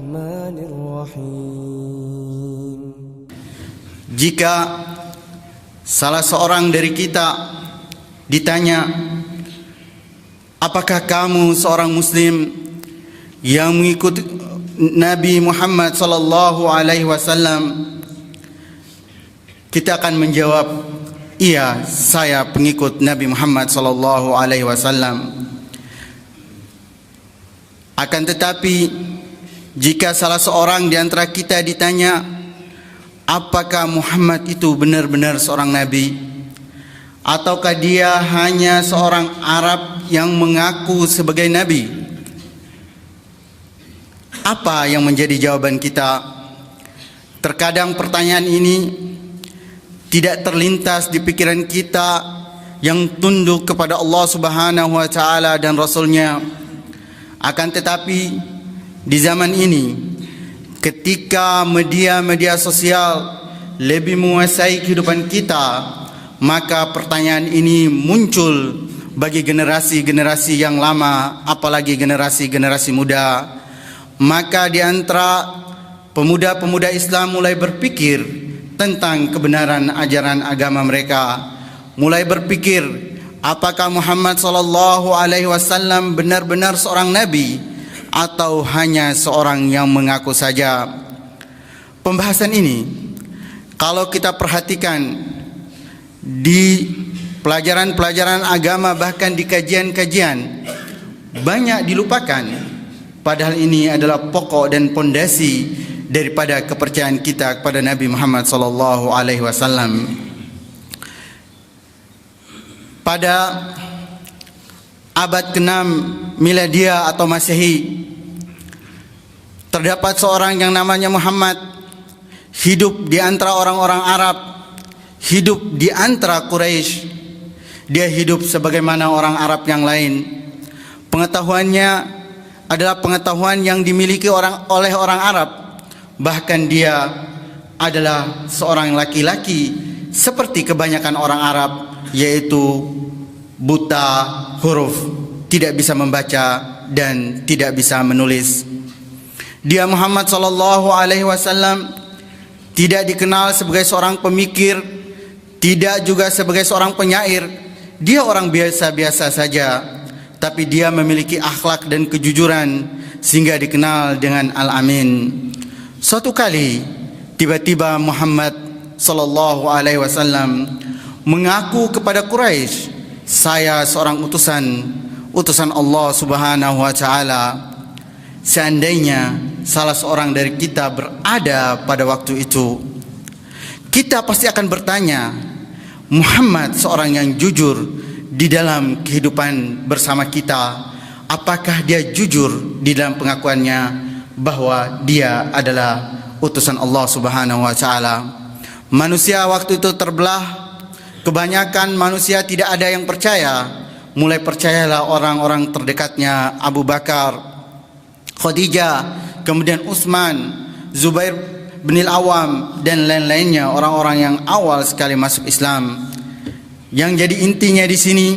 الرحمن الرحيم. Jika salah seorang dari kita ditanya, apakah kamu seorang muslim yang mengikuti Nabi Muhammad sallallahu alaihi wasallam, kita akan menjawab, iya, saya pengikut Nabi Muhammad sallallahu alaihi wasallam. Akan tetapi jika salah seorang di antara kita ditanya, apakah Muhammad itu benar-benar seorang nabi, ataukah dia hanya seorang Arab yang mengaku sebagai nabi? Apa yang menjadi jawaban kita? Terkadang pertanyaan ini tidak terlintas di pikiran kita yang tunduk kepada Allah Subhanahu wa taala dan Rasul-Nya. Akan tetapi di zaman ini, ketika media-media sosial lebih menguasai kehidupan kita, maka pertanyaan ini muncul bagi generasi-generasi yang lama, apalagi generasi-generasi muda. Maka di antara pemuda-pemuda Islam mulai berpikir tentang kebenaran ajaran agama mereka, mulai berpikir, apakah Muhammad sallallahu alaihi wasallam benar-benar seorang nabi atau hanya seorang yang mengaku saja? Pembahasan ini kalau kita perhatikan di pelajaran-pelajaran agama, bahkan di kajian-kajian, banyak dilupakan, padahal ini adalah pokok dan pondasi daripada kepercayaan kita kepada Nabi Muhammad sallallahu alaihi wasallam. Pada abad ke-6 Miladia atau Masehi, terdapat seorang yang namanya Muhammad, hidup di antara orang-orang Arab, hidup di antara Quraisy. Dia hidup sebagaimana orang Arab yang lain. Pengetahuannya adalah pengetahuan yang dimiliki oleh orang Arab. Bahkan dia adalah seorang laki-laki seperti kebanyakan orang Arab, yaitu buta huruf, tidak bisa membaca dan tidak bisa menulis. Dia Muhammad sallallahu alaihi wasallam tidak dikenal sebagai seorang pemikir, tidak juga sebagai seorang penyair. Dia orang biasa-biasa saja, tapi dia memiliki akhlak dan kejujuran sehingga dikenal dengan Al-Amin. Suatu kali tiba-tiba Muhammad sallallahu alaihi wasallam mengaku kepada Quraisy, saya seorang utusan Allah Subhanahu wa taala. Seandainya salah seorang dari kita berada pada waktu itu, kita pasti akan bertanya, Muhammad seorang yang jujur di dalam kehidupan bersama kita, apakah dia jujur di dalam pengakuannya bahwa dia adalah utusan Allah Subhanahu wa taala? Manusia waktu itu terbelah. Kebanyakan manusia tidak ada yang percaya. Mulai percayalah orang-orang terdekatnya, Abu Bakar, Khadijah, kemudian Utsman, Zubair bin Al-Awwam, dan lain-lainnya, orang-orang yang awal sekali masuk Islam. Yang jadi intinya di sini,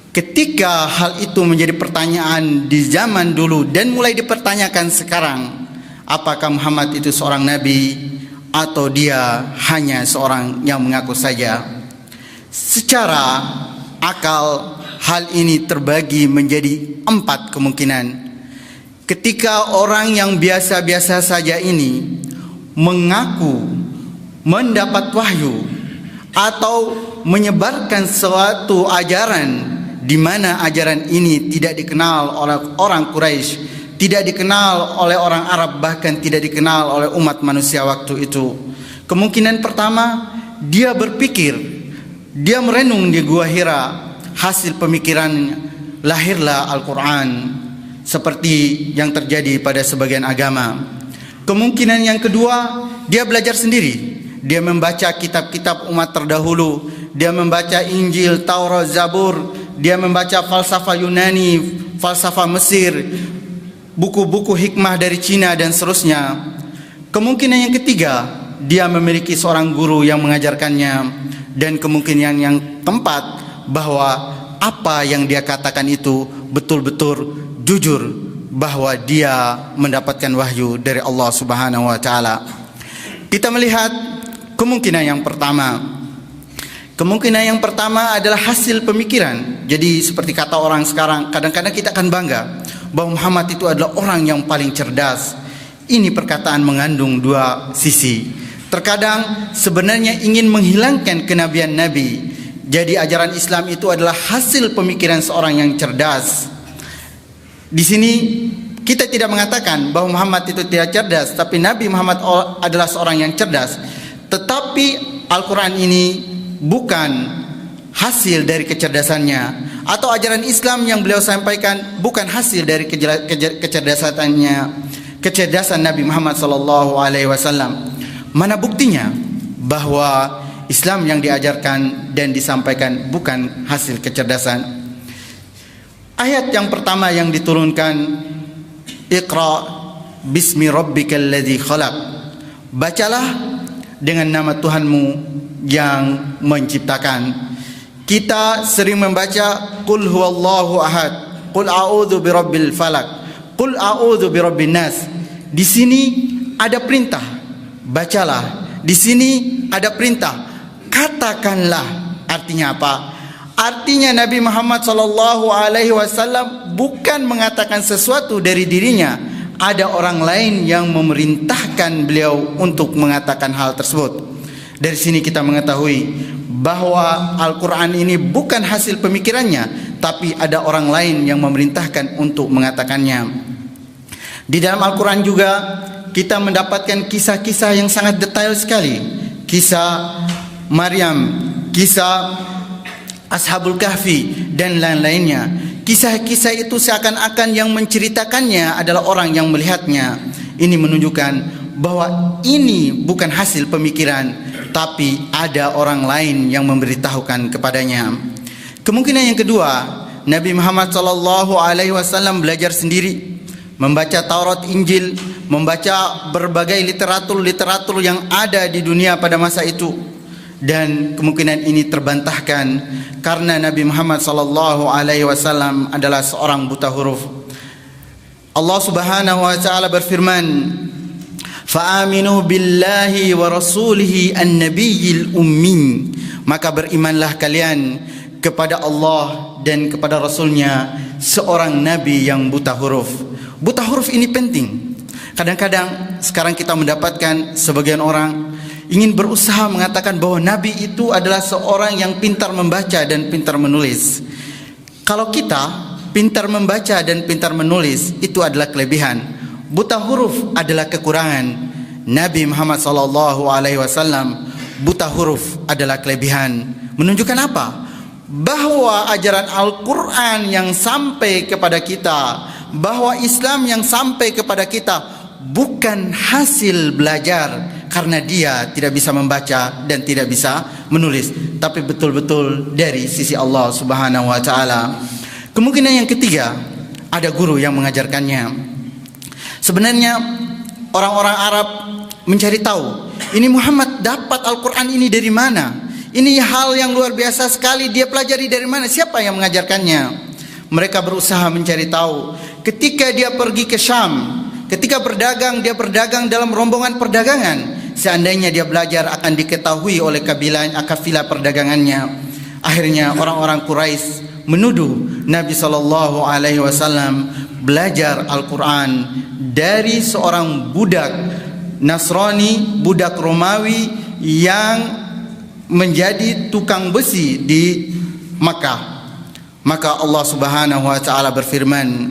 ketika hal itu menjadi pertanyaan di zaman dulu dan mulai dipertanyakan sekarang, apakah Muhammad itu seorang nabi atau dia hanya seorang yang mengaku saja? Secara akal, hal ini terbagi menjadi 4 kemungkinan. Ketika orang yang biasa-biasa saja ini mengaku mendapat wahyu atau menyebarkan suatu ajaran di mana ajaran ini tidak dikenal oleh orang Quraisy, tidak dikenal oleh orang Arab, bahkan tidak dikenal oleh umat manusia waktu itu. Kemungkinan pertama, dia berpikir, dia merenung di Gua Hira, hasil pemikirannya lahirlah Al-Quran, seperti yang terjadi pada sebagian agama. Kemungkinan yang kedua, dia belajar sendiri. Dia membaca kitab-kitab umat terdahulu, dia membaca Injil, Taurat, Zabur, dia membaca falsafah Yunani, falsafah Mesir, buku-buku hikmah dari Cina dan seterusnya. Kemungkinan yang ketiga, dia memiliki seorang guru yang mengajarkannya. Dan kemungkinan yang keempat, bahwa apa yang dia katakan itu betul-betul jujur bahwa dia mendapatkan wahyu dari Allah Subhanahu wa taala. Kita melihat kemungkinan yang pertama. Kemungkinan yang pertama adalah hasil pemikiran. Jadi seperti kata orang sekarang, kadang-kadang kita akan bangga bahwa Muhammad itu adalah orang yang paling cerdas. Ini perkataan mengandung dua sisi. Terkadang sebenarnya ingin menghilangkan kenabian Nabi. Jadi ajaran Islam itu adalah hasil pemikiran seorang yang cerdas. Di sini kita tidak mengatakan bahwa Muhammad itu tidak cerdas, tapi Nabi Muhammad adalah seorang yang cerdas. Tetapi Al-Quran ini bukan hasil dari kecerdasannya, atau ajaran Islam yang beliau sampaikan bukan hasil dari kecerdasan Nabi Muhammad SAW. Mana buktinya bahwa Islam yang diajarkan dan disampaikan bukan hasil kecerdasan? Ayat yang pertama yang diturunkan, Iqra bismi rabbikal ladzi khalaq. Bacalah dengan nama Tuhanmu yang menciptakan. Kita sering membaca Qul huwallahu ahad, Qul a'udzu birabbil falaq, Qul a'udzu birabbin nas. Di sini ada perintah, bacalah. Di sini ada perintah, katakanlah. Artinya apa? Artinya Nabi Muhammad SAW bukan mengatakan sesuatu dari dirinya. Ada orang lain yang memerintahkan beliau untuk mengatakan hal tersebut. Dari sini kita mengetahui bahwa Al-Quran ini bukan hasil pemikirannya, tapi ada orang lain yang memerintahkan untuk mengatakannya. Di dalam Al-Quran juga kita mendapatkan kisah-kisah yang sangat detail sekali. Kisah Maryam, kisah Ashabul Kahfi, dan lain-lainnya. Kisah-kisah itu seakan-akan yang menceritakannya adalah orang yang melihatnya. Ini menunjukkan bahwa ini bukan hasil pemikiran, tapi ada orang lain yang memberitahukan kepadanya. Kemungkinan yang kedua, Nabi Muhammad SAW belajar sendiri, membaca Taurat, Injil, membaca berbagai literatur yang ada di dunia pada masa itu. Dan kemungkinan ini terbantahkan karena Nabi Muhammad SAW adalah seorang buta huruf. Allah Subhanahu wa taala berfirman, "Fa'aminu billahi wa rasulihi an-nabiyil ummi." Maka berimanlah kalian kepada Allah dan kepada Rasulnya, seorang Nabi yang buta huruf. Buta huruf ini penting. Kadang-kadang sekarang kita mendapatkan sebagian orang ingin berusaha mengatakan bahwa Nabi itu adalah seorang yang pintar membaca dan pintar menulis. Kalau kita pintar membaca dan pintar menulis, itu adalah kelebihan. Buta huruf adalah kekurangan. Nabi Muhammad SAW buta huruf adalah kelebihan. Menunjukkan apa? Bahwa ajaran Al-Quran yang sampai kepada kita, bahwa Islam yang sampai kepada kita bukan hasil belajar karena dia tidak bisa membaca dan tidak bisa menulis, tapi betul-betul dari sisi Allah Subhanahu wa taala. Kemungkinan yang ketiga, ada guru yang mengajarkannya. Sebenarnya orang-orang Arab mencari tahu, ini Muhammad dapat Al-Quran ini dari mana? Ini hal yang luar biasa sekali, dia pelajari dari mana? Siapa yang mengajarkannya? Mereka berusaha mencari tahu. Ketika dia pergi ke Syam, ketika berdagang, dia berdagang dalam rombongan perdagangan. Seandainya dia belajar, akan diketahui oleh kafilah perdagangannya. Akhirnya orang-orang Quraisy menuduh Nabi SAW belajar Al-Quran dari seorang budak Nasrani, budak Romawi yang menjadi tukang besi di Makkah. Maka Allah Subhanahu wa taala berfirman,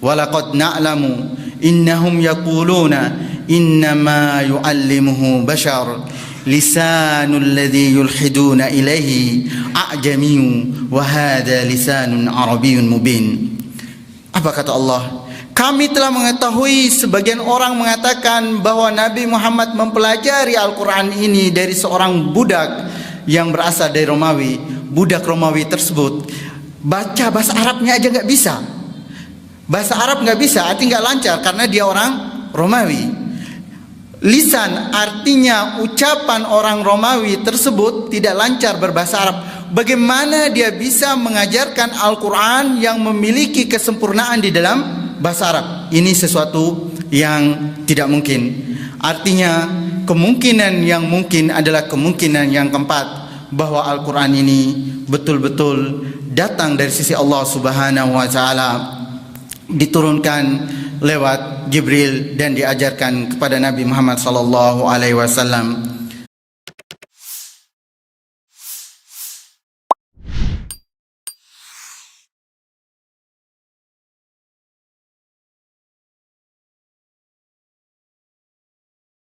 "Walaqad na'lamu innahum yaquluna innama yu'allimuhu bashar lisanul ladzi yulhiduna ilaihi a'jamiyun wa hadha lisanun arabiyyun mubin." Apa kata Allah? Kami telah mengetahui, sebagian orang mengatakan bahwa Nabi Muhammad mempelajari Al-Quran ini dari seorang budak yang berasal dari Romawi. Budak Romawi tersebut baca bahasa Arabnya aja nggak bisa. Bahasa Arab nggak bisa, artinya nggak lancar karena dia orang Romawi. Lisan artinya ucapan orang Romawi tersebut tidak lancar berbahasa Arab. Bagaimana dia bisa mengajarkan Al-Quran yang memiliki kesempurnaan di dalam bahasa Arab? ini sesuatu yang tidak mungkin. Artinya kemungkinan yang mungkin adalah kemungkinan yang keempat, bahwa Al-Quran ini betul-betul datang dari sisi Allah Subhanahu wa Ta'ala, diturunkan lewat Jibril dan diajarkan kepada Nabi Muhammad sallallahu alaihi wasallam.